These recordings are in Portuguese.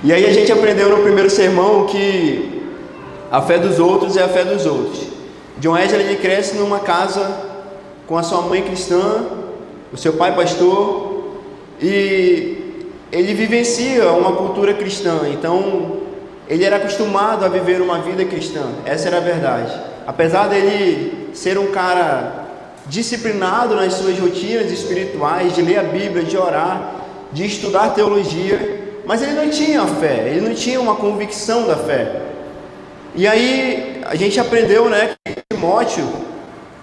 E aí a gente aprendeu no primeiro sermão que a fé dos outros é a fé dos outros. John Wesley, ele cresce numa casa com a sua mãe cristã, o seu pai pastor, e ele vivencia uma cultura cristã. Então ele era acostumado a viver uma vida cristã, essa era a verdade. Apesar dele ser um cara disciplinado nas suas rotinas espirituais, de ler a Bíblia, de orar, de estudar teologia, mas ele não tinha fé, ele não tinha uma convicção da fé. E aí a gente aprendeu, né, que Timóteo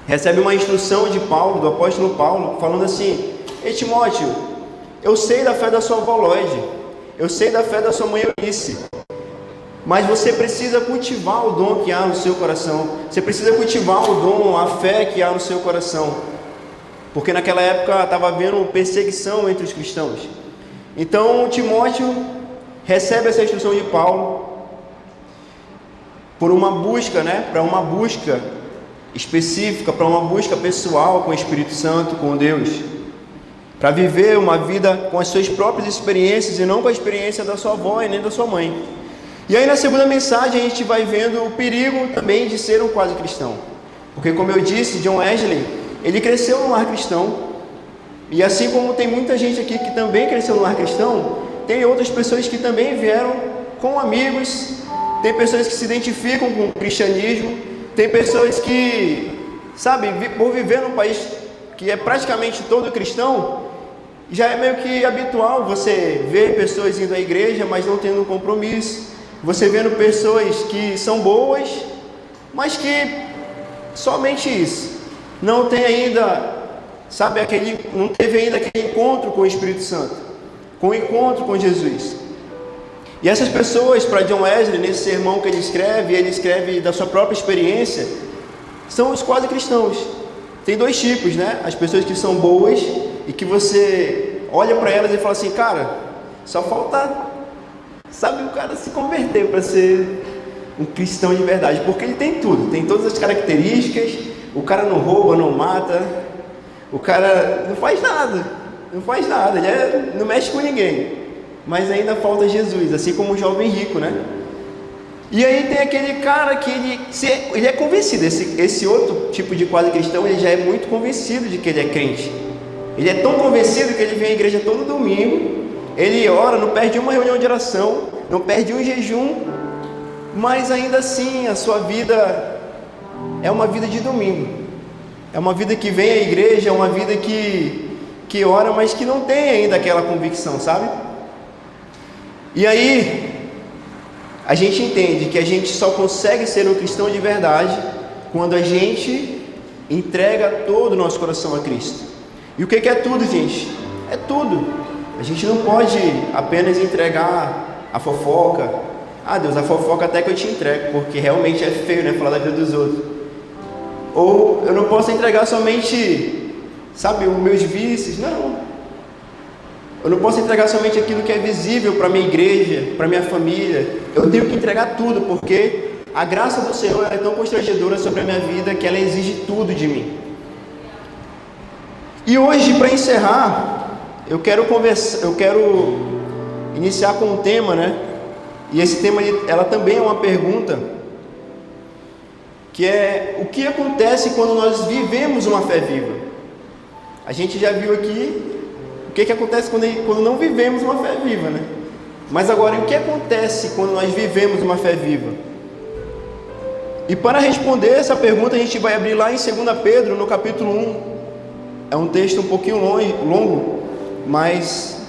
recebe uma instrução de Paulo, do apóstolo Paulo, falando assim: ei Timóteo, eu sei da fé da sua avó Lloyd, eu sei da fé da sua mãe Eunice, mas você precisa cultivar o dom que há no seu coração, você precisa cultivar o dom, a fé que há no seu coração, porque naquela época estava havendo perseguição entre os cristãos. Então Timóteo recebe essa instrução de Paulo por uma busca, né, para uma busca específica, para uma busca pessoal com o Espírito Santo, com Deus, para viver uma vida com as suas próprias experiências e não com a experiência da sua avó e nem da sua mãe. E aí na segunda mensagem a gente vai vendo o perigo também de ser um quase cristão, porque como eu disse, John Wesley, ele cresceu num lar cristão, e assim como tem muita gente aqui que também cresceu num lar cristão, tem outras pessoas que também vieram com amigos, tem pessoas que se identificam com o cristianismo, tem pessoas que, sabe, por viver num país que é praticamente todo cristão, já é meio que habitual você ver pessoas indo à igreja, mas não tendo um compromisso, você vendo pessoas que são boas, mas que somente isso, não tem ainda, sabe, não teve ainda aquele encontro com o Espírito Santo, com o encontro com Jesus. E essas pessoas, para John Wesley, nesse sermão que ele escreve da sua própria experiência, são os quase cristãos. Tem dois tipos, né? As pessoas que são boas e que você olha para elas e fala assim: cara, só falta, sabe, o cara se converter para ser um cristão de verdade, porque ele tem tudo, tem todas as características, o cara não rouba, não mata, o cara não faz nada, ele não mexe com ninguém, mas ainda falta Jesus, assim como o jovem rico, né? E aí tem aquele cara que ele é convencido, esse outro tipo de quase cristão, ele já é muito convencido de que ele é crente. Ele é tão convencido que ele vem à igreja todo domingo, ele ora, não perde uma reunião de oração, não perde um jejum, mas ainda assim a sua vida é uma vida de domingo, é uma vida que vem à igreja, é uma vida que ora, mas que não tem ainda aquela convicção, sabe? E aí a gente entende que a gente só consegue ser um cristão de verdade quando a gente entrega todo o nosso coração a Cristo. E o que é tudo, gente? É tudo. A gente não pode apenas entregar a fofoca. Ah, Deus, a fofoca até que eu te entrego, porque realmente é feio, né, falar da vida dos outros. Ou eu não posso entregar somente, sabe, os meus vícios. Não. Eu não posso entregar somente aquilo que é visível para a minha igreja, para a minha família. Eu tenho que entregar tudo, porque a graça do Senhor é tão constrangedora sobre a minha vida que ela exige tudo de mim. E hoje, para encerrar, eu quero iniciar com um tema, né? E esse tema, ela também é uma pergunta, que é: o que acontece quando nós vivemos uma fé viva? A gente já viu aqui o que acontece quando não vivemos uma fé viva, né? Mas agora, o que acontece quando nós vivemos uma fé viva? E para responder essa pergunta, a gente vai abrir lá em 2 Pedro, no capítulo 1. É um texto um pouquinho longo, mas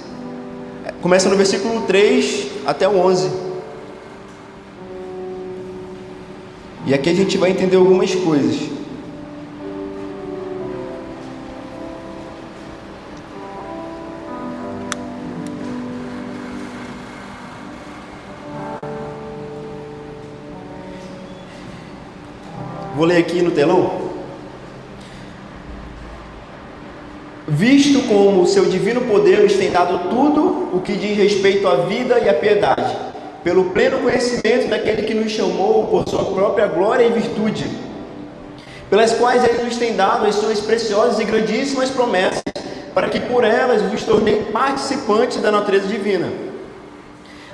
começa no versículo 3 até o 11. E aqui a gente vai entender algumas coisas. Vou ler aqui no telão. Visto como o seu divino poder nos tem dado tudo o que diz respeito à vida e à piedade, pelo pleno conhecimento daquele que nos chamou por sua própria glória e virtude, pelas quais ele nos tem dado as suas preciosas e grandíssimas promessas, para que por elas vos tornei participantes da natureza divina,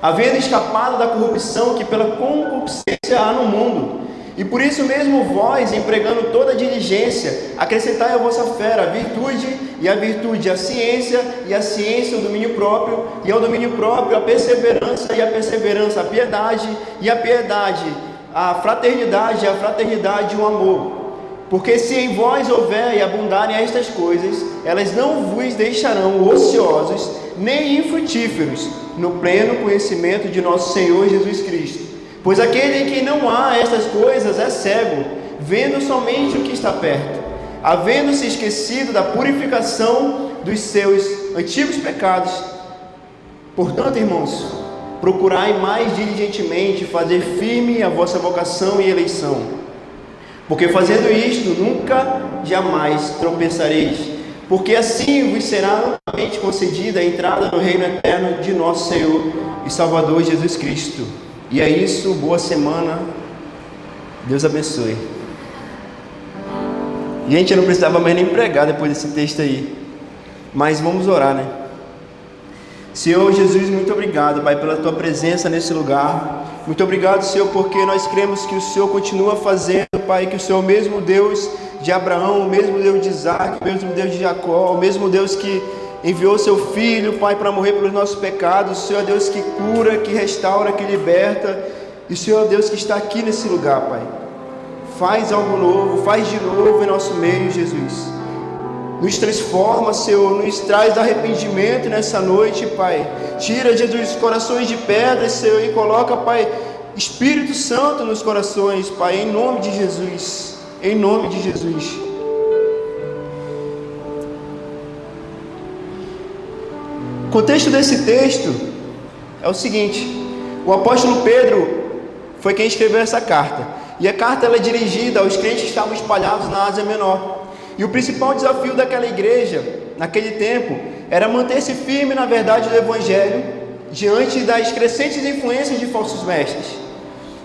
havendo escapado da corrupção que pela concupiscência há no mundo. E por isso mesmo vós, empregando toda a diligência, acrescentai à vossa fé a virtude, e a virtude a ciência, e a ciência o domínio próprio, e ao domínio próprio a perseverança, e a perseverança a piedade, e a piedade a fraternidade, e a fraternidade o amor. Porque se em vós houver e abundarem estas coisas, elas não vos deixarão ociosos, nem infrutíferos, no pleno conhecimento de nosso Senhor Jesus Cristo. Pois aquele em quem não há estas coisas é cego, vendo somente o que está perto, havendo-se esquecido da purificação dos seus antigos pecados. Portanto, irmãos, procurai mais diligentemente fazer firme a vossa vocação e eleição, porque fazendo isto, nunca, jamais tropeçareis, porque assim vos será ampamente concedida a entrada no reino eterno de nosso Senhor e Salvador Jesus Cristo. E é isso, boa semana, Deus abençoe. Gente, eu não precisava mais nem pregar depois desse texto aí, mas vamos orar, né? Senhor Jesus, muito obrigado, Pai, pela Tua presença nesse lugar. Muito obrigado, Senhor, porque nós cremos que o Senhor continua fazendo, Pai, que o Senhor é o mesmo Deus de Abraão, o mesmo Deus de Isaac, o mesmo Deus de Jacó, o mesmo Deus que enviou seu Filho, Pai, para morrer pelos nossos pecados. O Senhor é Deus que cura, que restaura, que liberta. E o Senhor é Deus que está aqui nesse lugar, Pai. Faz algo novo, faz de novo em nosso meio, Jesus. Nos transforma, Senhor, nos traz arrependimento nessa noite, Pai. Tira, Jesus, os corações de pedra, Senhor, e coloca, Pai, Espírito Santo nos corações, Pai, em nome de Jesus. Em nome de Jesus. O contexto desse texto é o seguinte: o apóstolo Pedro foi quem escreveu essa carta, e a carta ela é dirigida aos crentes que estavam espalhados na Ásia Menor. E o principal desafio daquela igreja, naquele tempo, era manter-se firme na verdade do Evangelho, diante das crescentes influências de falsos mestres,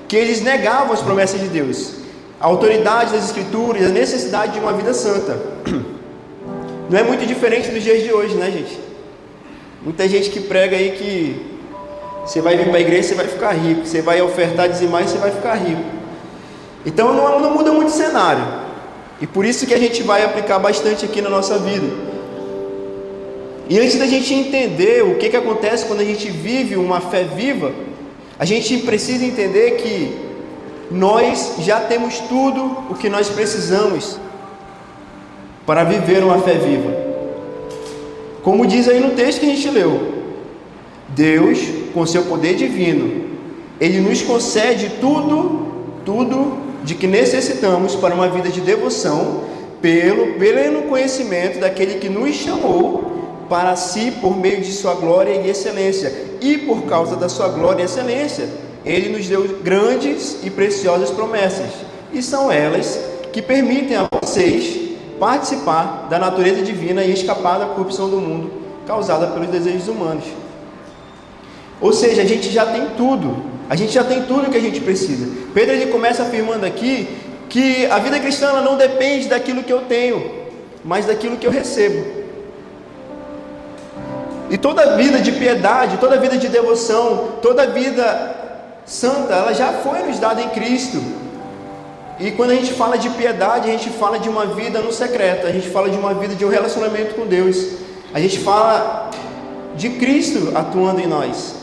que eles negavam as promessas de Deus, a autoridade das Escrituras, a necessidade de uma vida santa. Não é muito diferente dos dias de hoje, né, gente? Muita gente que prega aí que você vai vir para a igreja e você vai ficar rico, você vai ofertar, dizimar e você vai ficar rico. Então não muda muito o cenário. E por isso que a gente vai aplicar bastante aqui na nossa vida. E antes da gente entender o que acontece quando a gente vive uma fé viva, a gente precisa entender que nós já temos tudo o que nós precisamos para viver uma fé viva. Como diz aí no texto que a gente leu, Deus, com seu poder divino, Ele nos concede tudo de que necessitamos para uma vida de devoção, pelo pleno conhecimento daquele que nos chamou para si por meio de sua glória e excelência. E por causa da sua glória e excelência, Ele nos deu grandes e preciosas promessas, e são elas que permitem a vocês participar da natureza divina e escapar da corrupção do mundo causada pelos desejos humanos. Ou seja, a gente já tem tudo. A gente já tem tudo o que a gente precisa. Pedro ele começa afirmando aqui que a vida cristã ela não depende daquilo que eu tenho, mas daquilo que eu recebo. E toda vida de piedade, toda vida de devoção, toda vida santa, ela já foi nos dada em Cristo. E quando a gente fala de piedade, a gente fala de uma vida no secreto, a gente fala de uma vida de um relacionamento com Deus. A gente fala de Cristo atuando em nós.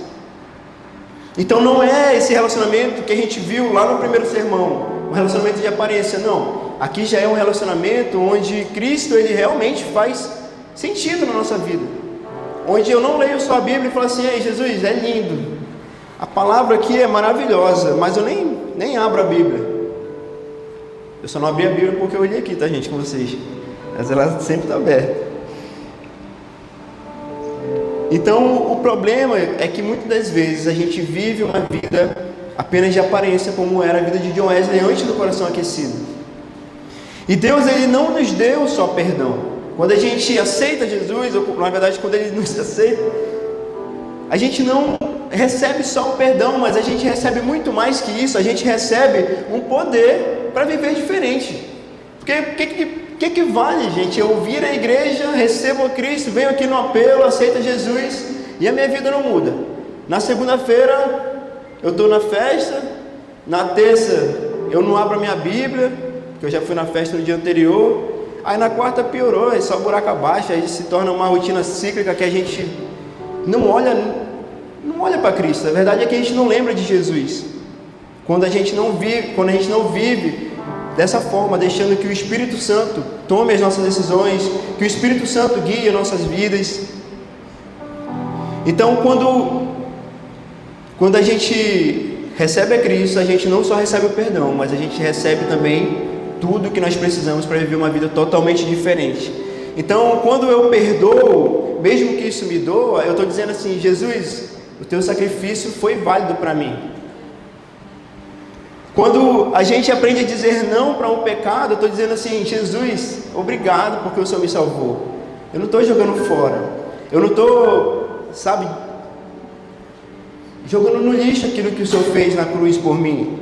Então não é esse relacionamento que a gente viu lá no primeiro sermão, um relacionamento de aparência, não. Aqui já é um relacionamento onde Cristo ele realmente faz sentido na nossa vida. Onde eu não leio só a Bíblia e falo assim: ei, Jesus, é lindo, a palavra aqui é maravilhosa, mas eu nem abro a Bíblia. Eu só não abri a Bíblia porque eu olhei aqui, tá, gente, com vocês, mas ela sempre está aberta. Então o problema é que muitas das vezes a gente vive uma vida apenas de aparência, como era a vida de John Wesley antes do coração aquecido. E Deus ele não nos deu só perdão. Quando a gente aceita Jesus, ou na verdade quando Ele nos aceita, a gente não recebe só o perdão, mas a gente recebe muito mais que isso. A gente recebe um poder para viver diferente. Porque o que vale, gente? Eu vir à igreja, recebo a Cristo, venho aqui no apelo, aceito Jesus e a minha vida não muda. Na segunda-feira eu estou na festa, na terça eu não abro a minha Bíblia, porque eu já fui na festa no dia anterior, aí na quarta piorou, é só buraco abaixo, aí se torna uma rotina cíclica que a gente não olha para Cristo. A verdade é que a gente não lembra de Jesus. Quando a gente não vive dessa forma, deixando que o Espírito Santo tome as nossas decisões, que o Espírito Santo guie as nossas vidas. Então, quando a gente recebe a Cristo, a gente não só recebe o perdão, mas a gente recebe também tudo que nós precisamos para viver uma vida totalmente diferente. Então, quando eu perdoo, mesmo que isso me doa, eu estou dizendo assim: Jesus, o teu sacrifício foi válido para mim. Quando a gente aprende a dizer não para um pecado, eu estou dizendo assim: Jesus, obrigado porque o Senhor me salvou. Eu não estou jogando fora, eu não estou, jogando no lixo aquilo que o Senhor fez na cruz por mim.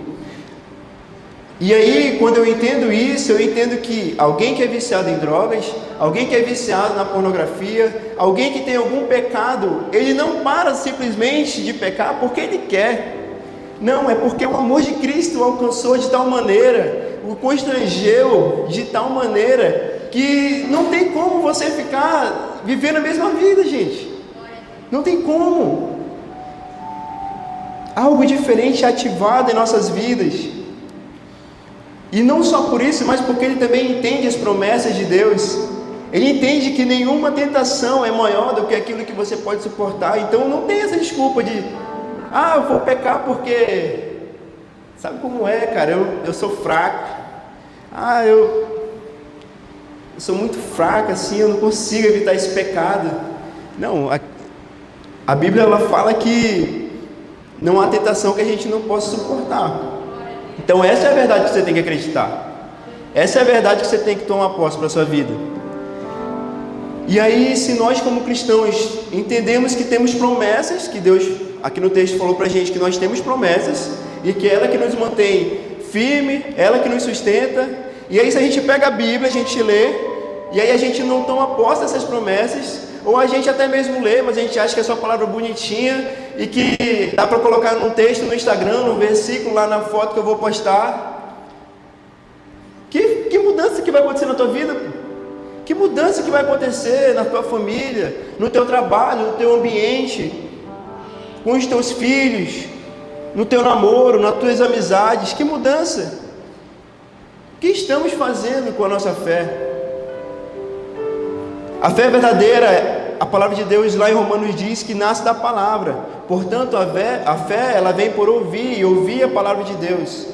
E aí, quando eu entendo isso, eu entendo que alguém que é viciado em drogas, alguém que é viciado na pornografia, alguém que tem algum pecado, ele não para simplesmente de pecar porque ele quer. Não, é porque o amor de Cristo o alcançou de tal maneira, o constrangeu de tal maneira, que não tem como você ficar vivendo a mesma vida, gente. Não tem como. Algo diferente é ativado em nossas vidas. E não só por isso, mas porque ele também entende as promessas de Deus. Ele entende que nenhuma tentação é maior do que aquilo que você pode suportar. Então não tem essa desculpa de: eu vou pecar porque... Sabe como é, cara? Eu sou fraco. Eu sou muito fraco assim, eu não consigo evitar esse pecado. Não, a Bíblia ela fala que não há tentação que a gente não possa suportar. Então essa é a verdade que você tem que acreditar. Essa é a verdade que você tem que tomar posse para a sua vida. E aí, se nós como cristãos entendemos que temos promessas, que Deus aqui no texto falou para a gente que nós temos promessas, e que ela que nos mantém firme, ela que nos sustenta, e aí se a gente pega a Bíblia, a gente lê, e aí a gente não toma posse dessas promessas, ou a gente até mesmo lê, mas a gente acha que é só palavra bonitinha, e que dá para colocar num texto no Instagram, num versículo lá na foto que eu vou postar. Que mudança que vai acontecer na tua vida? Que mudança que vai acontecer na tua família, no teu trabalho, no teu ambiente, com os teus filhos, no teu namoro, nas tuas amizades? Que mudança? O que estamos fazendo com a nossa fé? A fé verdadeira, a palavra de Deus lá em Romanos diz que nasce da palavra. Portanto, a fé ela vem por ouvir, e ouvir a palavra de Deus.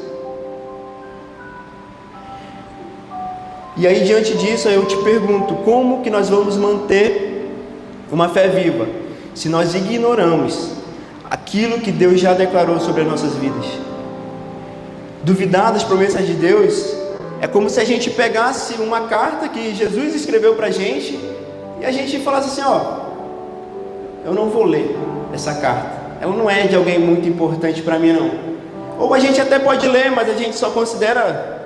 E aí, diante disso, eu te pergunto: como que nós vamos manter uma fé viva se nós ignoramos aquilo que Deus já declarou sobre as nossas vidas? Duvidar das promessas de Deus é como se a gente pegasse uma carta que Jesus escreveu para a gente e a gente falasse assim: eu não vou ler essa carta, ela não é de alguém muito importante para mim não. Ou a gente até pode ler, mas a gente só considera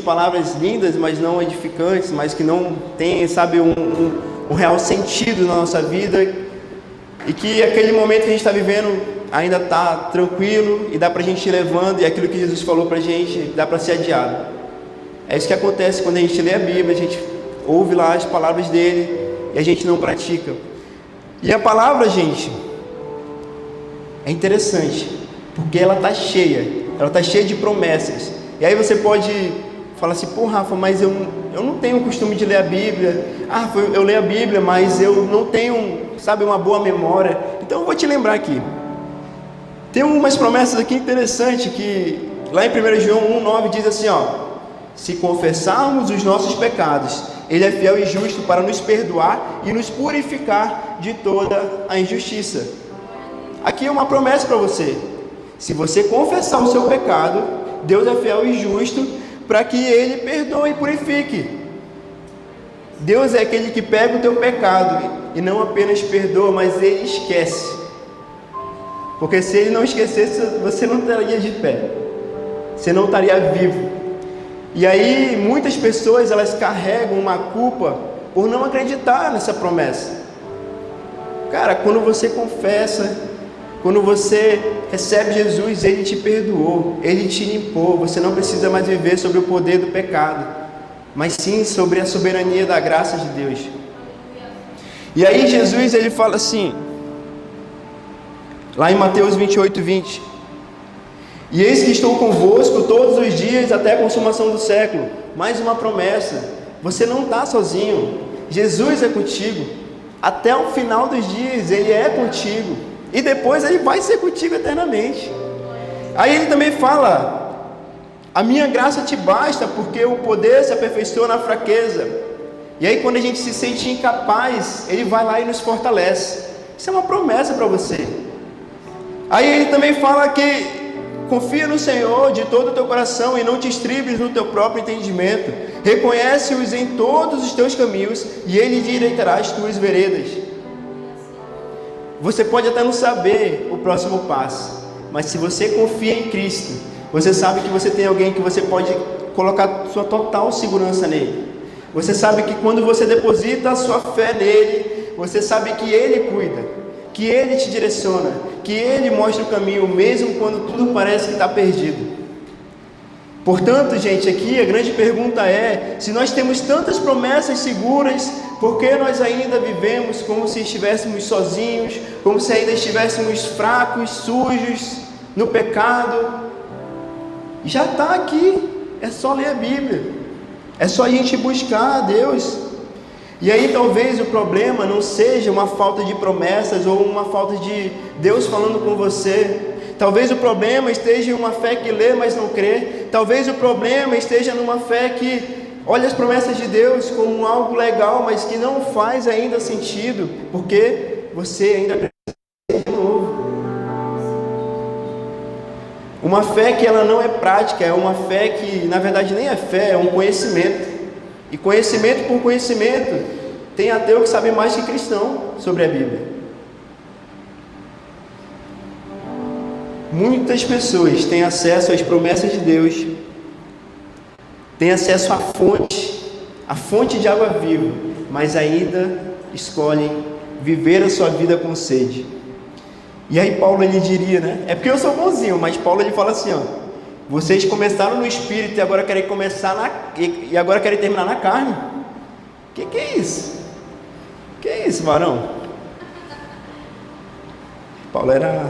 palavras lindas, mas não edificantes, mas que não tem, um real sentido na nossa vida, e que aquele momento que a gente está vivendo ainda está tranquilo, e dá para a gente ir levando, e aquilo que Jesus falou para a gente dá para ser adiado. É isso que acontece quando a gente lê a Bíblia, a gente ouve lá as palavras dele, e a gente não pratica. E a palavra, gente, é interessante, porque ela está cheia de promessas. E aí você pode falar assim: Rafa, mas eu não tenho o costume de ler a Bíblia. Eu leio a Bíblia, mas eu não tenho, uma boa memória. Então eu vou te lembrar aqui. Tem umas promessas aqui interessantes, que lá em 1 João 1,9 diz assim: se confessarmos os nossos pecados, Ele é fiel e justo para nos perdoar e nos purificar de toda a injustiça. Aqui é uma promessa para você: se você confessar o seu pecado, Deus é fiel e justo para que Ele perdoe e purifique. Deus é aquele que pega o teu pecado e não apenas perdoa, mas Ele esquece. Porque se Ele não esquecesse, você não estaria de pé, você não estaria vivo. E aí muitas pessoas elas carregam uma culpa por não acreditar nessa promessa. Cara, quando você confessa, Quando você recebe Jesus, Ele te perdoou, Ele te limpou. Você não precisa mais viver sobre o poder do pecado, mas sim sobre a soberania da graça de Deus. E aí Jesus, Ele fala assim, lá em Mateus 28:20: e eis que estou convosco todos os dias até a consumação do século. Mais uma promessa, você não está sozinho, Jesus é contigo, até o final dos dias Ele é contigo, e depois Ele vai ser contigo eternamente. Aí Ele também fala: a minha graça te basta, porque o poder se aperfeiçoa na fraqueza. E aí quando a gente se sente incapaz, Ele vai lá e nos fortalece. Isso é uma promessa para você. Aí Ele também fala que confia no Senhor de todo o teu coração e não te estribes no teu próprio entendimento. Reconhece-os em todos os teus caminhos e Ele endireitará as tuas veredas. Você pode até não saber o próximo passo, mas se você confia em Cristo, você sabe que você tem alguém que você pode colocar sua total segurança nele. Você sabe que quando você deposita a sua fé nele, você sabe que Ele cuida, que Ele te direciona, que Ele mostra o caminho, mesmo quando tudo parece que está perdido. Portanto, gente, aqui a grande pergunta é: se nós temos tantas promessas seguras, por que nós ainda vivemos como se estivéssemos sozinhos, como se ainda estivéssemos fracos, sujos, no pecado? Já está aqui, é só ler a Bíblia, é só a gente buscar a Deus. E aí talvez o problema não seja uma falta de promessas ou uma falta de Deus falando com você. Talvez o problema esteja em uma fé que lê, mas não crê. Talvez o problema esteja numa fé que olha as promessas de Deus como algo legal, mas que não faz ainda sentido, porque você ainda precisa de novo. Uma fé que ela não é prática, é uma fé que na verdade nem é fé, é um conhecimento. E conhecimento por conhecimento, tem ateu que sabe mais que cristão sobre a Bíblia. Muitas pessoas têm acesso às promessas de Deus, têm acesso à fonte de água viva, mas ainda escolhem viver a sua vida com sede. E aí Paulo ele diria, né? É porque eu sou bonzinho, mas Paulo ele fala assim, ó: vocês começaram no espírito e agora querem e agora querem terminar na carne. Que é isso? Que é isso, varão? Paulo era...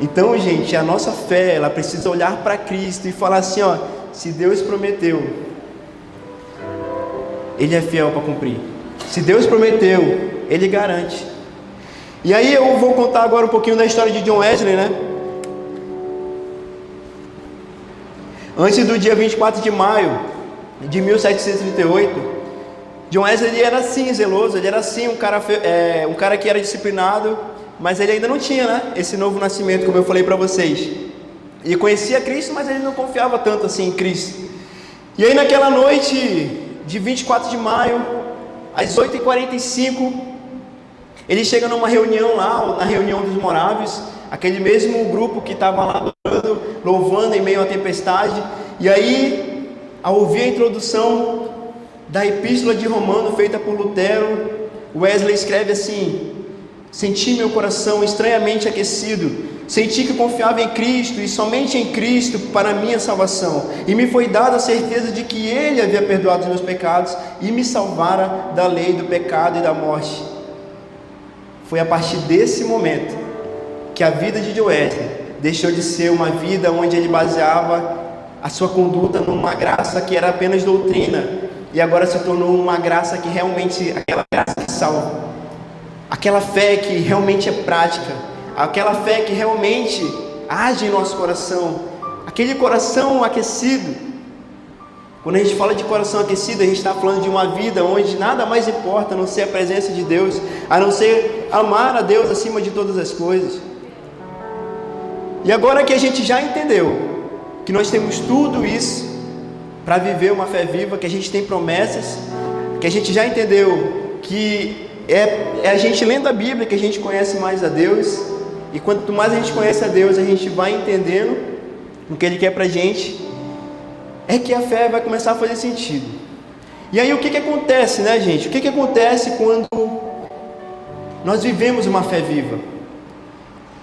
Então, gente, a nossa fé, ela precisa olhar para Cristo e falar assim, ó: se Deus prometeu, Ele é fiel para cumprir. Se Deus prometeu, Ele garante. E aí eu vou contar agora um pouquinho da história de John Wesley, né? Antes do dia 24 de maio de 1738, John Wesley ele era assim zeloso, ele era assim um cara que era disciplinado, mas ele ainda não tinha, né, esse novo nascimento, como eu falei para vocês. Ele conhecia Cristo, mas ele não confiava tanto assim em Cristo. E aí naquela noite de 24 de maio, às 8h45, ele chega numa reunião lá, na reunião dos moráveis, aquele mesmo grupo que estava lá adorando, louvando em meio à tempestade. E aí, ao ouvir a introdução da Epístola de Romano feita por Lutero, Wesley escreve assim: senti meu coração estranhamente aquecido, senti que confiava em Cristo e somente em Cristo para a minha salvação, e me foi dada a certeza de que Ele havia perdoado os meus pecados e me salvara da lei do pecado e da morte. Foi a partir desse momento que a vida de John Wesley deixou de ser uma vida onde ele baseava a sua conduta numa graça que era apenas doutrina, e agora se tornou uma graça que realmente, aquela graça que salva, aquela fé que realmente é prática, aquela fé que realmente age em nosso coração, aquele coração aquecido. Quando a gente fala de coração aquecido, a gente está falando de uma vida onde nada mais importa a não ser a presença de Deus, a não ser amar a Deus acima de todas as coisas. E agora que a gente já entendeu que nós temos tudo isso para viver uma fé viva, que a gente tem promessas, que a gente já entendeu que é a gente lendo a Bíblia que a gente conhece mais a Deus, e quanto mais a gente conhece a Deus, a gente vai entendendo o que Ele quer para a gente, é que a fé vai começar a fazer sentido. E aí o que acontece, né, gente? O que acontece quando nós vivemos uma fé viva?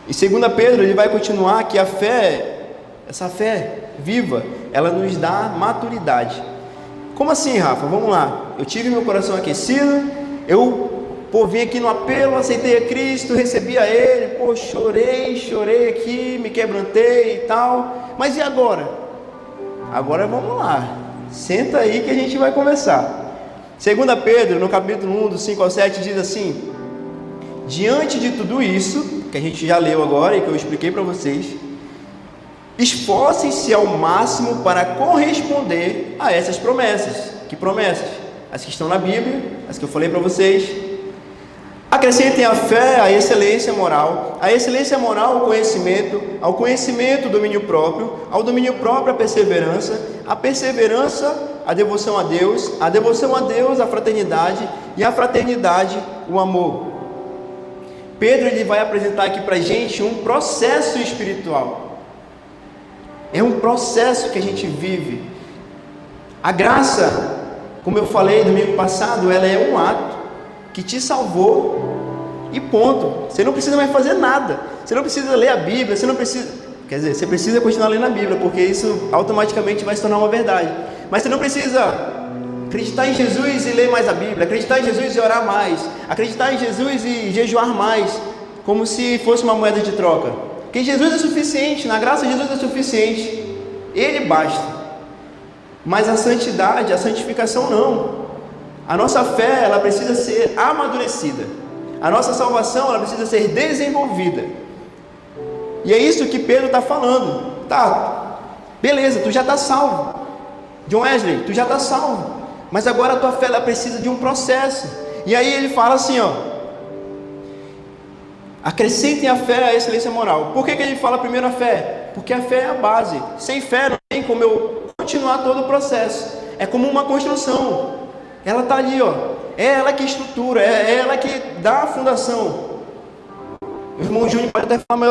E 2 Pedro, ele vai continuar que a fé, essa fé viva, ela nos dá maturidade. Como assim, Rafa? Vamos lá. Eu tive meu coração aquecido, vim aqui no apelo, aceitei a Cristo, recebi a Ele, chorei aqui, me quebrantei e tal. Mas e agora? Agora vamos lá. Senta aí que a gente vai conversar. 2 Pedro, no capítulo 1, do 5 ao 7, diz assim: diante de tudo isso, que a gente já leu agora e que eu expliquei para vocês, esforcem-se ao máximo para corresponder a essas promessas. Que promessas? As que estão na Bíblia, as que eu falei para vocês. Acrescentem a fé, a excelência moral ao conhecimento, ao conhecimento o domínio próprio, ao domínio próprio a perseverança a devoção a Deus a fraternidade, e a fraternidade o amor. Pedro, ele vai apresentar aqui para a gente um processo espiritual. É um processo que a gente vive. A graça, como eu falei domingo passado, ela é um ato que te salvou e ponto. Você não precisa mais fazer nada. Você não precisa ler a Bíblia, você precisa continuar lendo a Bíblia, porque isso automaticamente vai se tornar uma verdade. Mas você não precisa acreditar em Jesus e ler mais a Bíblia, acreditar em Jesus e orar mais, acreditar em Jesus e jejuar mais, como se fosse uma moeda de troca. Porque Jesus é suficiente, na graça de Jesus é suficiente, Ele basta. Mas a santidade, a santificação não. A nossa fé, ela precisa ser amadurecida. A nossa salvação, ela precisa ser desenvolvida. E é isso que Pedro está falando. Tá, beleza, tu já está salvo. John Wesley, tu já está salvo. Mas agora a tua fé, ela precisa de um processo. E aí ele fala assim, acrescentem a fé à excelência moral. Por que ele fala primeiro a fé? Porque a fé é a base. Sem fé não tem como eu continuar todo o processo. É como uma construção. Ela está ali, é ela que estrutura, é ela que dá a fundação. O irmão Júnior pode até falar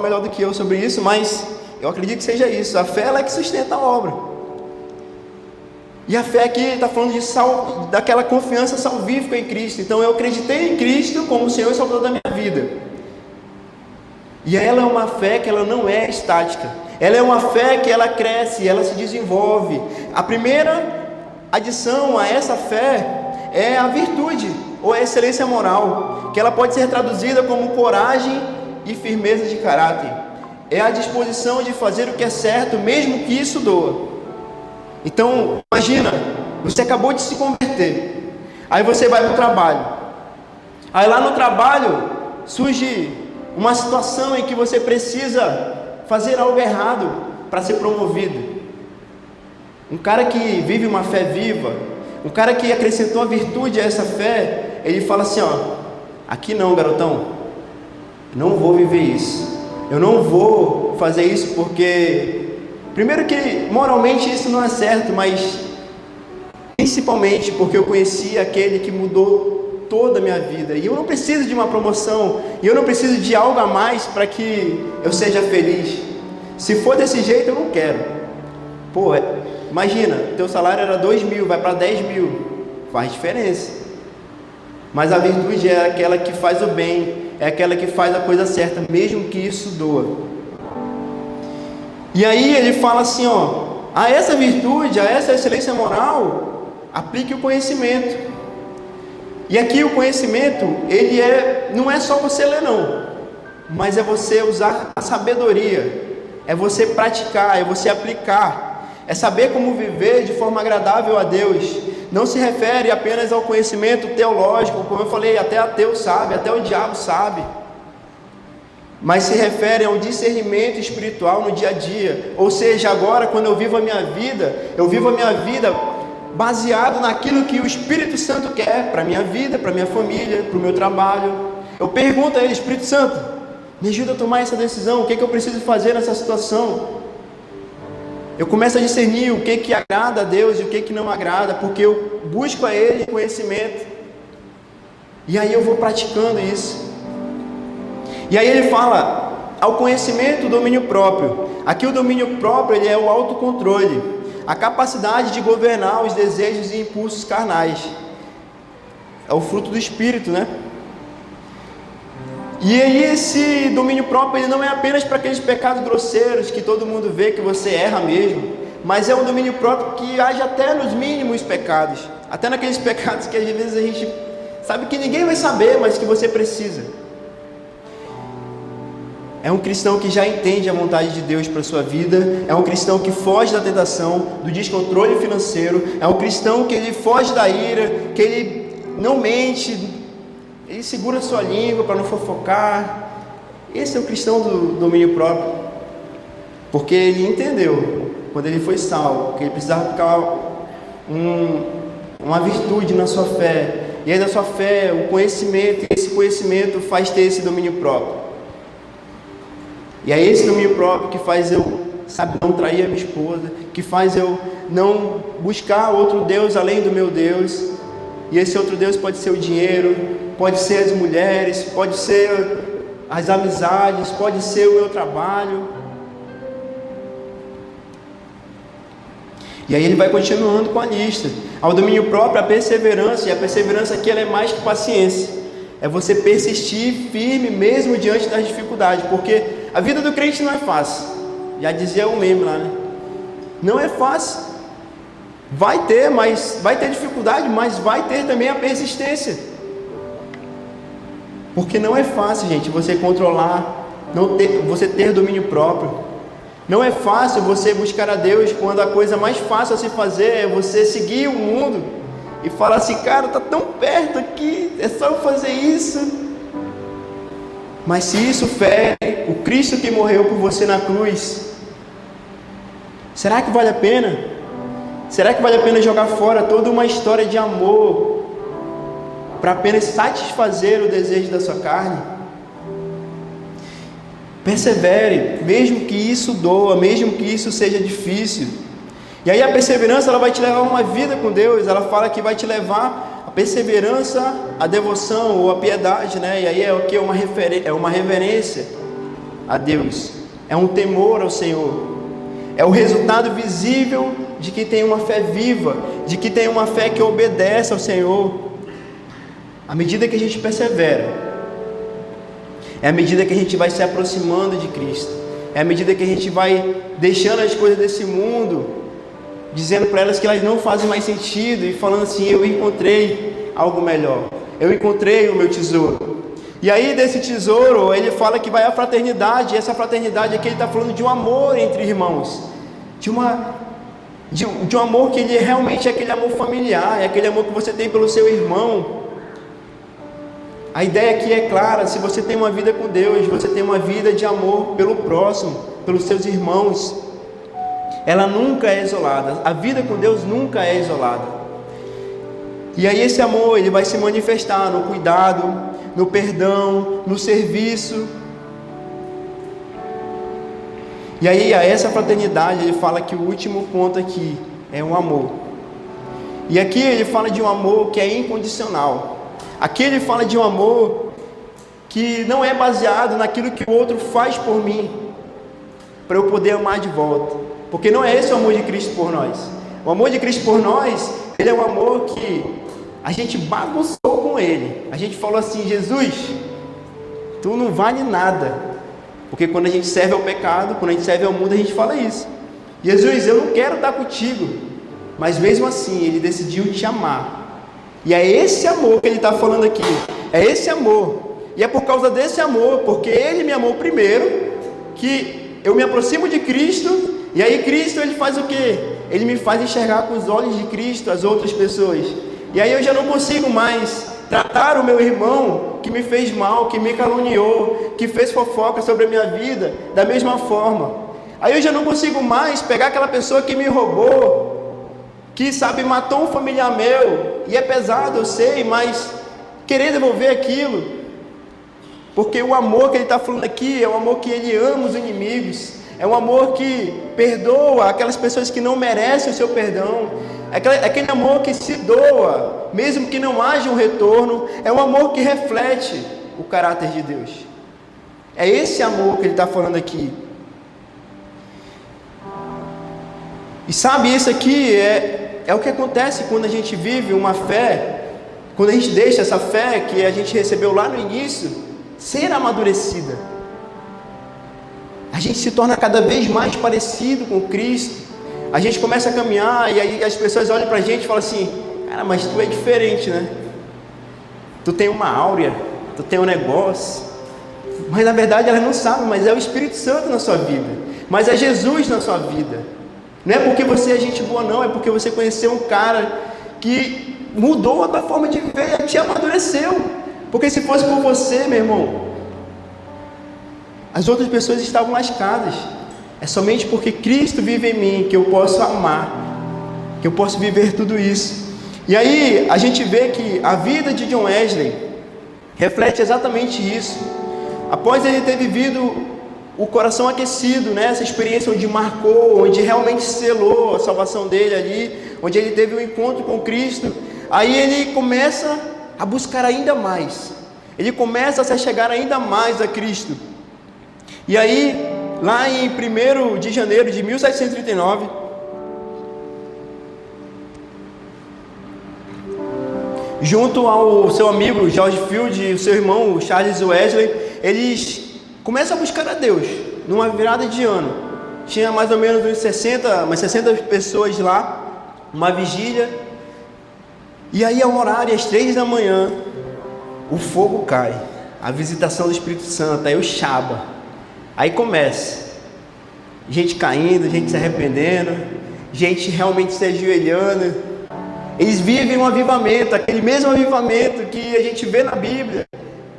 melhor do que eu sobre isso, mas eu acredito que seja isso. A fé, ela é que sustenta a obra. E a fé aqui está falando daquela confiança salvífica em Cristo. Então eu acreditei em Cristo como o Senhor e Salvador da minha vida. E ela é uma fé que ela não é estática. Ela é uma fé que ela cresce, ela se desenvolve. A primeira adição a essa fé é a virtude, ou a excelência moral, que ela pode ser traduzida como coragem e firmeza de caráter. É a disposição de fazer o que é certo, mesmo que isso doa. Então, imagina, você acabou de se converter, aí você vai para o trabalho, aí lá no trabalho surge uma situação em que você precisa fazer algo errado para ser promovido. Um cara que vive uma fé viva, um cara que acrescentou a virtude a essa fé, ele fala assim, aqui não, garotão, não vou viver isso, eu não vou fazer isso porque, primeiro que moralmente isso não é certo, mas principalmente porque eu conheci aquele que mudou toda a minha vida, e eu não preciso de uma promoção, e eu não preciso de algo a mais para que eu seja feliz. Se for desse jeito, eu não quero. Imagina, teu salário era 2.000, vai para 10.000, faz diferença. Mas a virtude é aquela que faz o bem, é aquela que faz a coisa certa, mesmo que isso doa. E aí ele fala assim, a essa virtude, a essa excelência moral, aplique o conhecimento. E aqui o conhecimento, ele não é só você ler não, mas é você usar a sabedoria, é você praticar, é você aplicar. É saber como viver de forma agradável a Deus. Não se refere apenas ao conhecimento teológico, como eu falei, até ateu sabe, até o diabo sabe. Mas se refere ao discernimento espiritual no dia a dia. Ou seja, agora quando eu vivo a minha vida baseado naquilo que o Espírito Santo quer para a minha vida, para a minha família, para o meu trabalho. Eu pergunto a Ele, Espírito Santo, me ajuda a tomar essa decisão, o que eu preciso fazer nessa situação? Eu começo a discernir o que agrada a Deus e o que não agrada, porque eu busco a Ele conhecimento, e aí eu vou praticando isso. E aí ele fala, ao conhecimento, o domínio próprio. Aqui o domínio próprio, ele é o autocontrole, a capacidade de governar os desejos e impulsos carnais. É o fruto do Espírito, né? E aí esse domínio próprio, ele não é apenas para aqueles pecados grosseiros que todo mundo vê que você erra mesmo, mas é um domínio próprio que age até nos mínimos pecados, até naqueles pecados que às vezes a gente sabe que ninguém vai saber, mas que você precisa. É um cristão que já entende a vontade de Deus para a sua vida, é um cristão que foge da tentação, do descontrole financeiro, é um cristão que ele foge da ira, que ele não mente, ele segura a sua língua para não fofocar. Esse é o cristão do domínio próprio, porque ele entendeu, quando ele foi salvo, que ele precisava ficar uma virtude na sua fé, e aí da sua fé, o conhecimento, e esse conhecimento faz ter esse domínio próprio. E é esse domínio próprio que faz eu, não trair a minha esposa, que faz eu não buscar outro Deus além do meu Deus. E esse outro Deus pode ser o dinheiro, pode ser as mulheres, pode ser as amizades, pode ser o meu trabalho. E aí ele vai continuando com a lista. Ao domínio próprio, a perseverança, e a perseverança aqui ela é mais que paciência. É você persistir firme mesmo diante das dificuldades, porque a vida do crente não é fácil. Já dizia o meme lá, né? Não é fácil. Vai ter dificuldade, mas vai ter também a persistência. Porque não é fácil, gente, você controlar, você ter domínio próprio. Não é fácil você buscar a Deus quando a coisa mais fácil a se fazer é você seguir o mundo e falar assim, cara, tá tão perto aqui, é só eu fazer isso. Mas se isso fere o Cristo que morreu por você na cruz, será que vale a pena? Será que vale a pena jogar fora toda uma história de amor para apenas satisfazer o desejo da sua carne? Persevere, mesmo que isso doa, mesmo que isso seja difícil. E aí a perseverança ela vai te levar a uma vida com Deus. Ela fala que vai te levar a perseverança, a devoção ou a piedade, né? E aí é o que? É uma reverência a Deus, é um temor ao Senhor, é o resultado visível de que tem uma fé viva, de que tem uma fé que obedece ao Senhor. À medida que a gente persevera, é à medida que a gente vai se aproximando de Cristo, é à medida que a gente vai deixando as coisas desse mundo, dizendo para elas que elas não fazem mais sentido, e falando assim, eu encontrei algo melhor, eu encontrei o meu tesouro. E aí desse tesouro, ele fala que vai a fraternidade, e essa fraternidade aqui ele está falando de um amor entre irmãos, de um amor que ele realmente é aquele amor familiar, é aquele amor que você tem pelo seu irmão. A ideia aqui é clara, se você tem uma vida com Deus, você tem uma vida de amor pelo próximo, pelos seus irmãos, ela nunca é isolada, a vida com Deus nunca é isolada. E aí esse amor, ele vai se manifestar no cuidado, no perdão, no serviço. E aí a essa fraternidade, ele fala que o último ponto aqui é o amor. E aqui ele fala de um amor que é incondicional. Aqui ele fala de um amor que não é baseado naquilo que o outro faz por mim, para eu poder amar de volta. Porque não é esse o amor de Cristo por nós. O amor de Cristo por nós, ele é um amor que a gente bagunçou com ele. A gente falou assim, Jesus, tu não vale nada. Porque quando a gente serve ao pecado, quando a gente serve ao mundo, a gente fala isso. Jesus, eu não quero estar contigo. Mas mesmo assim, ele decidiu te amar. E é esse amor que ele está falando aqui. É esse amor. E é por causa desse amor, porque ele me amou primeiro, que eu me aproximo de Cristo. E aí Cristo, ele faz o quê? Ele me faz enxergar com os olhos de Cristo as outras pessoas. E aí eu já não consigo mais tratar o meu irmão que me fez mal, que me caluniou, que fez fofoca sobre a minha vida, da mesma forma. Aí eu já não consigo mais pegar aquela pessoa que me roubou, que matou um familiar meu, e é pesado, eu sei, mas querer devolver aquilo, porque o amor que ele está falando aqui é o amor que ele ama os inimigos, é um amor que perdoa aquelas pessoas que não merecem o seu perdão, é aquele amor que se doa, mesmo que não haja um retorno, é um amor que reflete o caráter de Deus. É esse amor que ele está falando aqui. E sabe, isso aqui é o que acontece quando a gente vive uma fé, quando a gente deixa essa fé que a gente recebeu lá no início, ser amadurecida. A gente se torna cada vez mais parecido com Cristo. A gente começa a caminhar e aí as pessoas olham pra gente e falam assim: cara, mas tu é diferente, né? Tu tem uma áurea, tu tem um negócio. Mas na verdade elas não sabem, mas é o Espírito Santo na sua vida. Mas é Jesus na sua vida. Não é porque você é gente boa não, é porque você conheceu um cara que mudou a tua forma de viver, te amadureceu. Porque se fosse por você, meu irmão, as outras pessoas estavam lascadas. É somente porque Cristo vive em mim que eu posso amar, que eu posso viver tudo isso. E aí a gente vê que a vida de John Wesley reflete exatamente isso. Após ele ter vivido o coração aquecido, né? Essa experiência onde marcou, onde realmente selou a salvação dele ali, onde ele teve um encontro com Cristo, aí ele começa a buscar ainda mais, ele começa a se chegar ainda mais a Cristo. E aí, lá em 1º de janeiro de 1739, junto ao seu amigo George Field e o seu irmão Charles Wesley, eles começam a buscar a Deus, numa virada de ano. Tinha mais ou menos umas 60 pessoas lá, uma vigília. E aí, ao horário, às 3 da manhã, o fogo cai, a visitação do Espírito Santo, aí o Shaba. Aí começa, gente caindo, gente se arrependendo, gente realmente se ajoelhando. Eles vivem um avivamento, aquele mesmo avivamento que a gente vê na Bíblia,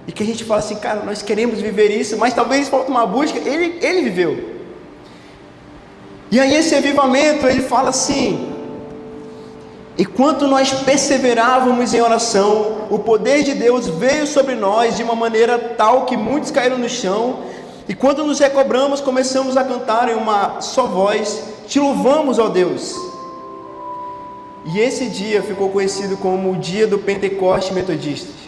e que a gente fala assim: cara, nós queremos viver isso, mas talvez falta uma busca. Ele viveu. E aí esse avivamento, ele fala assim: enquanto nós perseverávamos em oração, o poder de Deus veio sobre nós de uma maneira tal que muitos caíram no chão, e quando nos recobramos, começamos a cantar em uma só voz: te louvamos, ó Deus. E esse dia ficou conhecido como o dia do Pentecoste Metodista.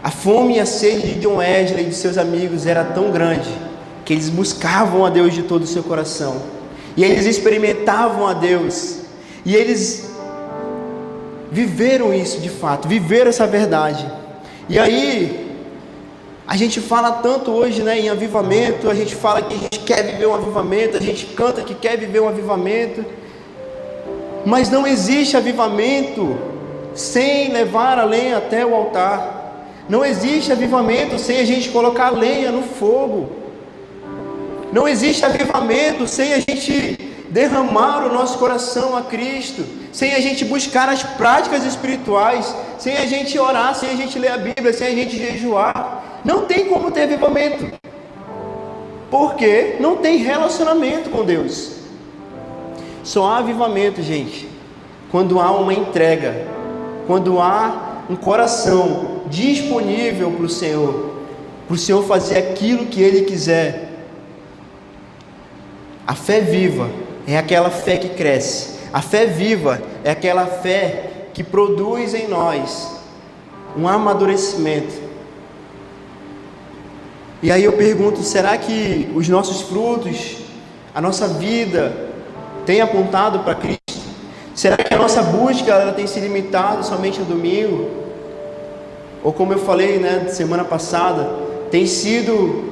A fome e a sede de John Wesley e de seus amigos era tão grande que eles buscavam a Deus de todo o seu coração, e eles experimentavam a Deus, e eles viveram isso de fato, viveram essa verdade. E aí a gente fala tanto hoje, né, em avivamento, a gente fala que a gente quer viver um avivamento, a gente canta que quer viver um avivamento, mas não existe avivamento sem levar a lenha até o altar. Não existe avivamento sem a gente colocar a lenha no fogo. Não existe avivamento sem a gente derramar o nosso coração a Cristo, sem a gente buscar as práticas espirituais, sem a gente orar, sem a gente ler a Bíblia, sem a gente jejuar. Não tem como ter avivamento, porque não tem relacionamento com Deus. Só há avivamento, gente, quando há uma entrega, quando há um coração disponível para o Senhor fazer aquilo que Ele quiser. A fé viva é aquela fé que cresce. A fé viva é aquela fé que produz em nós um amadurecimento. E aí eu pergunto: será que os nossos frutos, a nossa vida, tem apontado para Cristo? Será que a nossa busca ela tem se limitado somente ao domingo? Ou como eu falei, né, semana passada, tem sido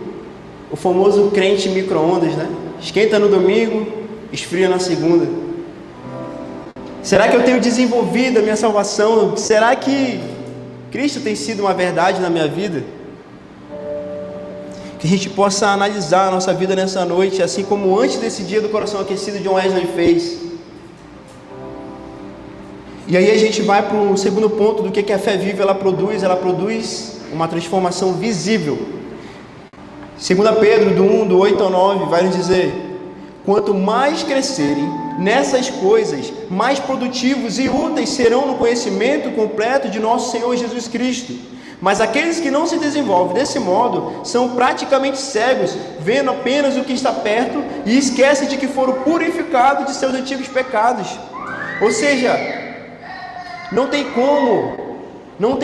o famoso crente micro-ondas, né? Esquenta no domingo, esfria na segunda. Será que eu tenho desenvolvido a minha salvação? Será que Cristo tem sido uma verdade na minha vida? Que a gente possa analisar a nossa vida nessa noite, assim como antes desse dia do coração aquecido John Wesley fez. E aí a gente vai para o segundo ponto do que a fé viva ela produz uma transformação visível. 2 Pedro, do 1, do 8 ao 9, vai nos dizer: quanto mais crescerem nessas coisas, mais produtivos e úteis serão no conhecimento completo de nosso Senhor Jesus Cristo. Mas aqueles que não se desenvolvem desse modo são praticamente cegos, vendo apenas o que está perto e esquecem de que foram purificados de seus antigos pecados. Ou seja, não tem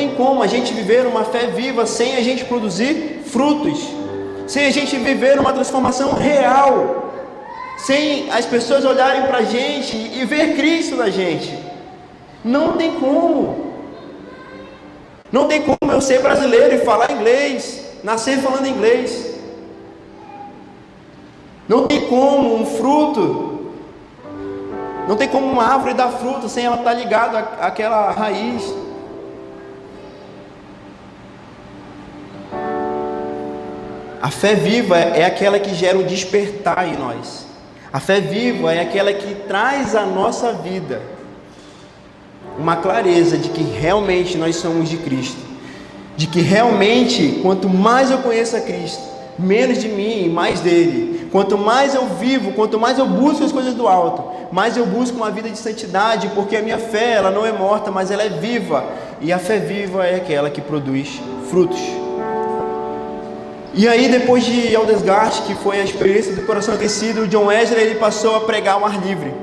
como a gente viver uma fé viva sem a gente produzir frutos, sem a gente viver uma transformação real, sem as pessoas olharem para a gente e ver Cristo na gente. Não tem como como eu ser brasileiro e falar inglês, nascer falando inglês. Não tem como um fruto, não tem como uma árvore dar fruto sem ela estar ligada àquela raiz. A fé viva é aquela que gera um despertar em nós. A fé viva é aquela que traz à nossa vida uma clareza de que realmente nós somos de Cristo. De que realmente, quanto mais eu conheço a Cristo, menos de mim e mais dele. Quanto mais eu vivo, quanto mais eu busco as coisas do alto, mais eu busco uma vida de santidade, porque a minha fé, ela não é morta, mas ela é viva. E a fé viva é aquela que produz frutos. E aí, depois de Aldesgard, que foi a experiência do coração aquecido, o John Wesley ele passou a pregar ao ar livre.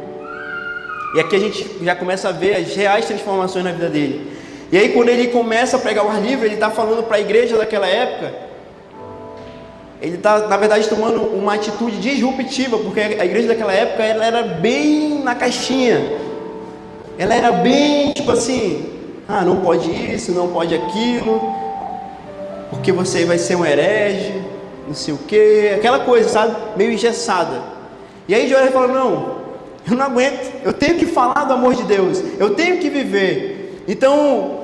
E aqui a gente já começa a ver as reais transformações na vida dele. E aí, quando ele começa a pregar ao ar livre, ele está falando para a igreja daquela época. Ele está, na verdade, tomando uma atitude disruptiva, porque a igreja daquela época ela era bem na caixinha. Ela era bem tipo assim: ah, não pode isso, não pode aquilo, porque você vai ser um herege, não sei o que, aquela coisa, sabe? Meio engessada. E aí Joel falou: não, eu não aguento, eu tenho que falar do amor de Deus, eu tenho que viver. Então,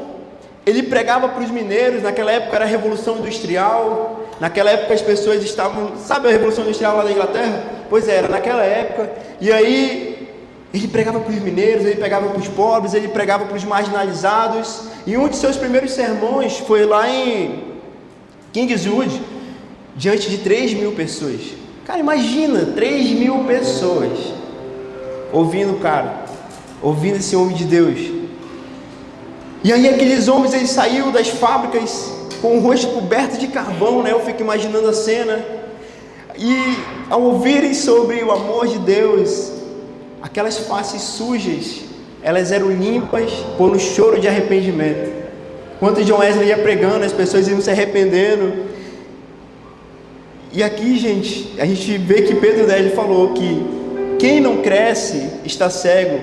ele pregava para os mineiros. Naquela época era a Revolução Industrial, naquela época as pessoas estavam, sabe a Revolução Industrial lá da Inglaterra? Pois era, naquela época. E aí, ele pregava para os mineiros, ele pregava para os pobres, ele pregava para os marginalizados. E um de seus primeiros sermões foi lá em Kingswood, diante de 3.000 pessoas. Cara, imagina, 3.000 pessoas ouvindo o cara, ouvindo esse homem de Deus. E aí aqueles homens, eles saíram das fábricas com o rosto coberto de carvão, né? Eu fico imaginando a cena. E ao ouvirem sobre o amor de Deus, aquelas faces sujas, elas eram limpas por um choro de arrependimento. Enquanto John Wesley ia pregando, as pessoas iam se arrependendo. E aqui, gente, a gente vê que Pedro 10 falou que quem não cresce está cego.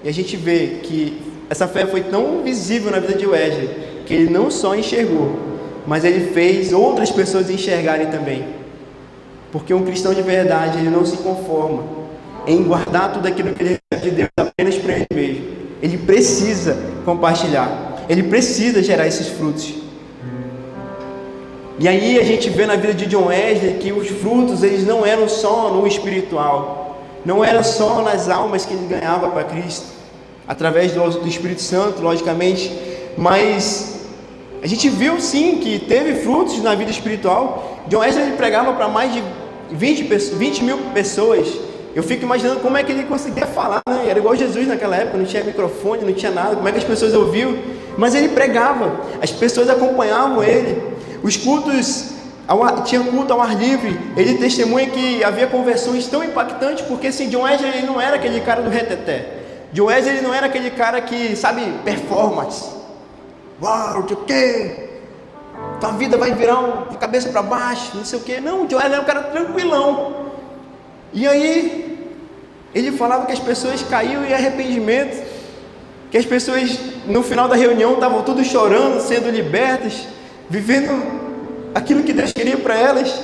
E a gente vê que essa fé foi tão visível na vida de Wesley, que ele não só enxergou, mas ele fez outras pessoas enxergarem também. Porque um cristão de verdade, ele não se conforma em guardar tudo aquilo que ele recebe de Deus apenas para ele mesmo. Ele precisa compartilhar, ele precisa gerar esses frutos. E aí a gente vê na vida de John Wesley que os frutos, eles não eram só no espiritual, não era só nas almas que ele ganhava para Cristo, através do Espírito Santo, logicamente, mas a gente viu sim que teve frutos na vida espiritual. John Wesley pregava para mais de 20 mil pessoas. Eu fico imaginando como é que ele conseguia falar, né? Era igual Jesus naquela época, não tinha microfone, não tinha nada, como é que as pessoas ouviam? Mas ele pregava, as pessoas acompanhavam ele. Os cultos, tinha culto ao ar livre, ele testemunha que havia conversões tão impactantes, porque assim, John Wesley ele não era aquele cara do reteté. John Wesley ele não era aquele cara que, sabe, performance. Uau, o quê? Tua vida vai virar de cabeça para baixo, não sei o quê. Não, John Wesley era um cara tranquilão. E aí, ele falava que as pessoas caíam em arrependimento, que as pessoas no final da reunião estavam tudo chorando, sendo libertas, vivendo aquilo que Deus queria para elas.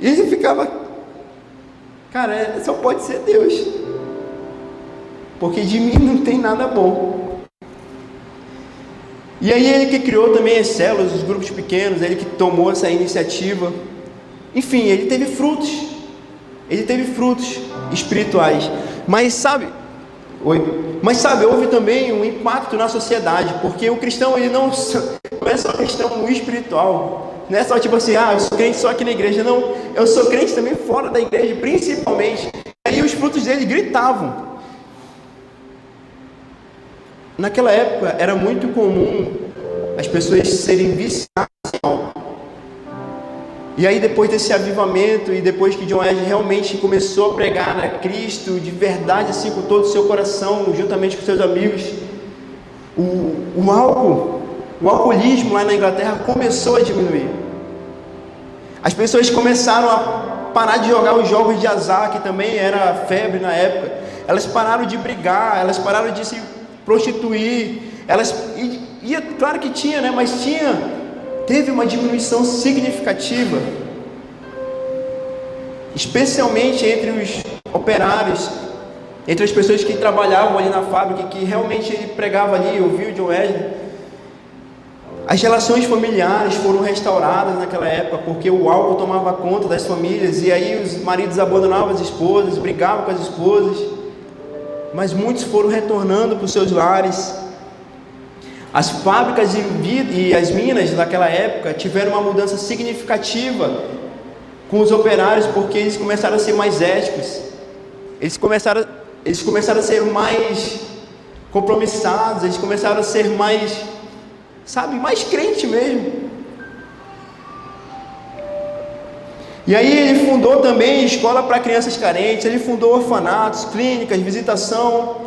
E ele ficava, cara, só pode ser Deus, porque de mim não tem nada bom. E aí ele que criou também as células, os grupos pequenos, ele que tomou essa iniciativa. Enfim, ele teve frutos espirituais. Mas sabe, houve também um impacto na sociedade, porque o cristão ele não é só cristão no espiritual. Não é só tipo assim, eu sou crente só aqui na igreja. Não, eu sou crente também fora da igreja, principalmente. E aí os frutos dele gritavam. Naquela época era muito comum as pessoas serem viciadas em álcool. E aí depois desse avivamento, e depois que John Wesley realmente começou a pregar a Cristo de verdade, assim, com todo o seu coração, juntamente com seus amigos, o alcoolismo lá na Inglaterra começou a diminuir. As pessoas começaram a parar de jogar os jogos de azar, que também era febre na época. Elas pararam de brigar, elas pararam de se prostituir, e E é claro que tinha, né? Mas teve uma diminuição significativa, especialmente entre os operários, entre as pessoas que trabalhavam ali na fábrica, que realmente ele pregava ali, ouvia o John Wesley. As relações familiares foram restauradas naquela época, porque o álcool tomava conta das famílias, e aí os maridos abandonavam as esposas, brigavam com as esposas, mas muitos foram retornando para os seus lares. As fábricas e as minas daquela época tiveram uma mudança significativa com os operários, porque eles começaram a ser mais éticos, eles começaram a ser mais compromissados, eles começaram a ser mais crente mesmo. E aí ele fundou também escola para crianças carentes, ele fundou orfanatos, clínicas, visitação.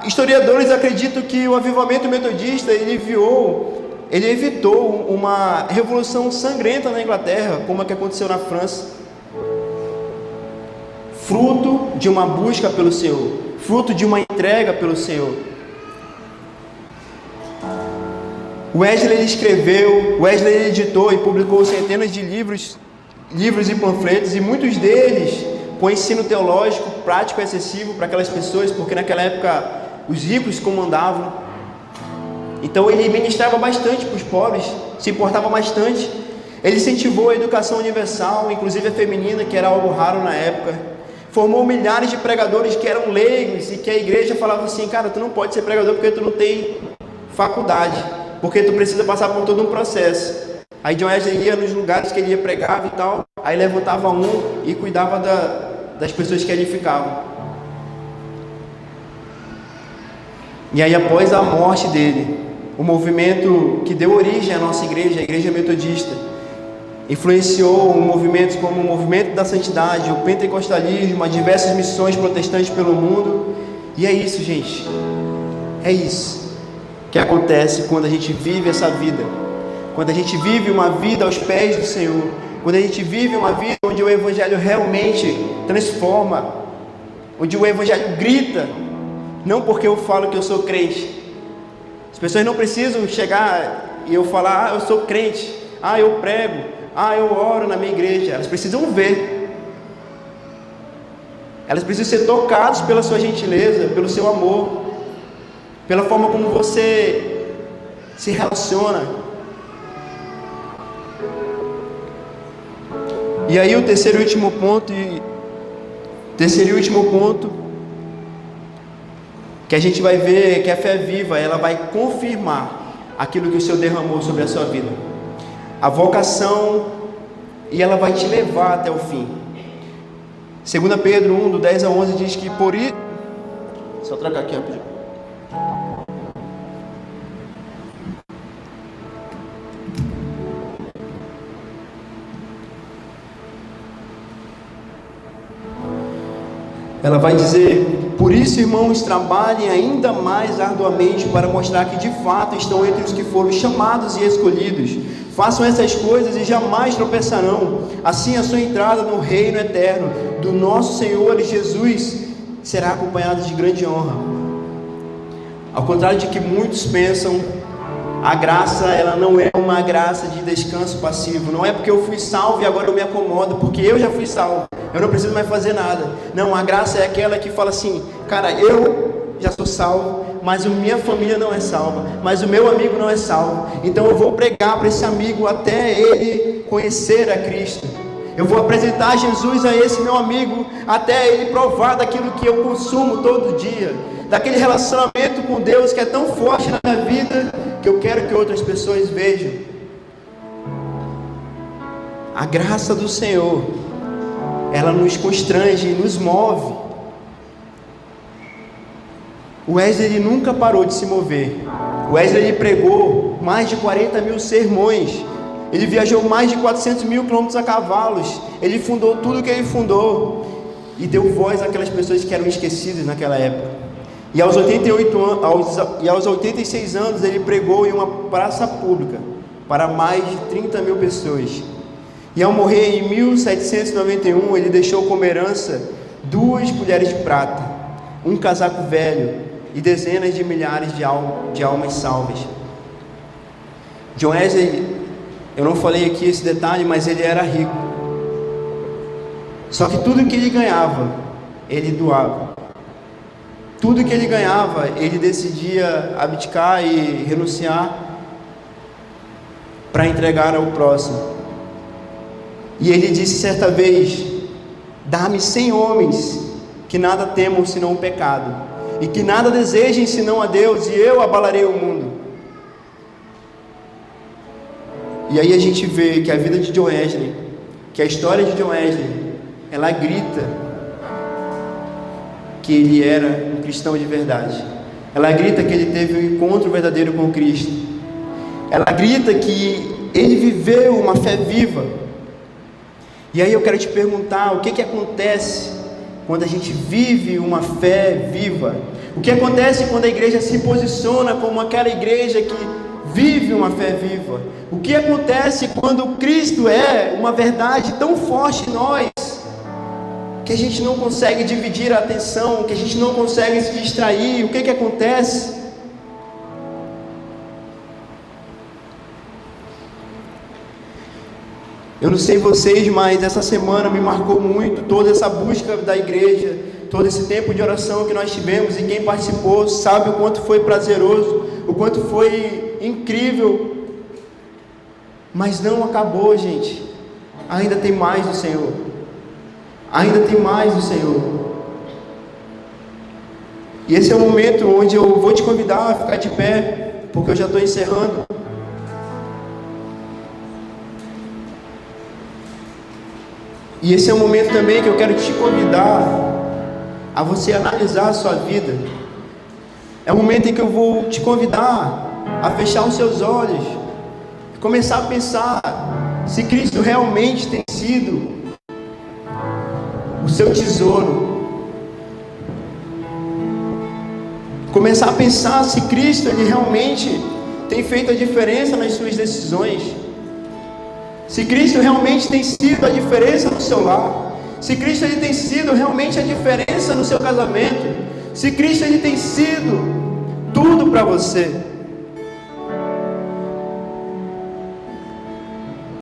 Historiadores acreditam que o avivamento metodista ele evitou uma revolução sangrenta na Inglaterra, como a que aconteceu na França, fruto de uma busca pelo Senhor, fruto de uma entrega pelo Senhor. Wesley escreveu, Wesley editou e publicou centenas de livros e panfletos, e muitos deles com ensino teológico prático e acessível para aquelas pessoas, porque naquela época os ricos comandavam. Então ele ministrava bastante para os pobres, se importava bastante. Ele incentivou a educação universal, inclusive a feminina, que era algo raro na época. Formou milhares de pregadores que eram leigos e que a igreja falava assim: cara, tu não pode ser pregador porque tu não tem faculdade, porque tu precisa passar por todo um processo. Aí John Wesley ia nos lugares que ele ia pregar e tal, aí levantava um e cuidava das pessoas que ali ficavam. E aí, após a morte dele, o movimento que deu origem à nossa igreja, a igreja metodista, influenciou movimentos como o movimento da santidade, o pentecostalismo, as diversas missões protestantes pelo mundo. E é isso, gente, é isso que acontece quando a gente vive essa vida, quando a gente vive uma vida aos pés do Senhor, quando a gente vive uma vida onde o Evangelho realmente transforma, onde o Evangelho grita, não porque eu falo que eu sou crente. As pessoas não precisam chegar e eu falar: eu sou crente, eu prego, eu oro na minha igreja. Elas precisam ver, elas precisam ser tocadas pela sua gentileza, pelo seu amor, pela forma como você se relaciona. E aí o terceiro e último ponto que a gente vai ver é que a fé viva, ela vai confirmar aquilo que o Senhor derramou sobre a sua vida, a vocação, e ela vai te levar até o fim. 2 Pedro 1, do 10 a 11 diz que só trocar aqui rapidinho. Ela vai dizer: por isso, irmãos, trabalhem ainda mais arduamente para mostrar que de fato estão entre os que foram chamados e escolhidos. Façam essas coisas e jamais tropeçarão. Assim a sua entrada no reino eterno do nosso Senhor Jesus será acompanhada de grande honra. Ao contrário de que muitos pensam, a graça, ela não é uma graça de descanso passivo. Não é porque eu fui salvo e agora eu me acomodo, porque eu já fui salvo, eu não preciso mais fazer nada. Não, a graça é aquela que fala assim: cara, eu já sou salvo, mas a minha família não é salva, mas o meu amigo não é salvo. Então eu vou pregar para esse amigo até ele conhecer a Cristo. Eu vou apresentar Jesus a esse meu amigo até ele provar daquilo que eu consumo todo dia, daquele relacionamento com Deus que é tão forte na minha vida, que eu quero que outras pessoas vejam. A graça do Senhor, ela nos constrange e nos move. O Wesley nunca parou de se mover. O Wesley pregou mais de 40 mil sermões. Ele viajou mais de 400 mil quilômetros a cavalos. Ele fundou tudo que ele fundou e deu voz àquelas pessoas que eram esquecidas naquela época. E aos 86 anos ele pregou em uma praça pública para mais de 30 mil pessoas. E ao morrer em 1791, ele deixou como herança 2 colheres de prata, um casaco velho e dezenas de milhares de almas salvas. John Wesley, eu não falei aqui esse detalhe, mas ele era rico. Só que tudo que ele ganhava, ele doava. Tudo que ele ganhava, ele decidia abdicar e renunciar para entregar ao próximo. E ele disse certa vez: dá-me 100 homens que nada temam senão o pecado, e que nada desejem senão a Deus, e eu abalarei o mundo. E aí a gente vê que a vida de John Wesley, que a história de John Wesley, ela grita que ele era um cristão de verdade. Ela grita que ele teve um encontro verdadeiro com Cristo. Ela grita que ele viveu uma fé viva. E aí eu quero te perguntar, o que acontece quando a gente vive uma fé viva? O que acontece quando a igreja se posiciona como aquela igreja que vive uma fé viva? O que acontece quando Cristo é uma verdade tão forte em nós, que a gente não consegue dividir a atenção, que a gente não consegue se distrair? O que acontece? Eu não sei vocês, mas essa semana me marcou muito toda essa busca da igreja, todo esse tempo de oração que nós tivemos, e quem participou sabe o quanto foi prazeroso, o quanto foi incrível. Mas não acabou, gente. Ainda tem mais do Senhor. Ainda tem mais do Senhor. E esse é o momento onde eu vou te convidar a ficar de pé, porque eu já estou encerrando. E esse é o momento também que eu quero te convidar a você analisar a sua vida. É o momento em que eu vou te convidar a fechar os seus olhos, começar a pensar se Cristo realmente tem sido o seu tesouro. Começar a pensar se Cristo ele realmente tem feito a diferença nas suas decisões. Se Cristo realmente tem sido a diferença no seu lar. Se Cristo ele tem sido realmente a diferença no seu casamento. Se Cristo ele tem sido tudo para você.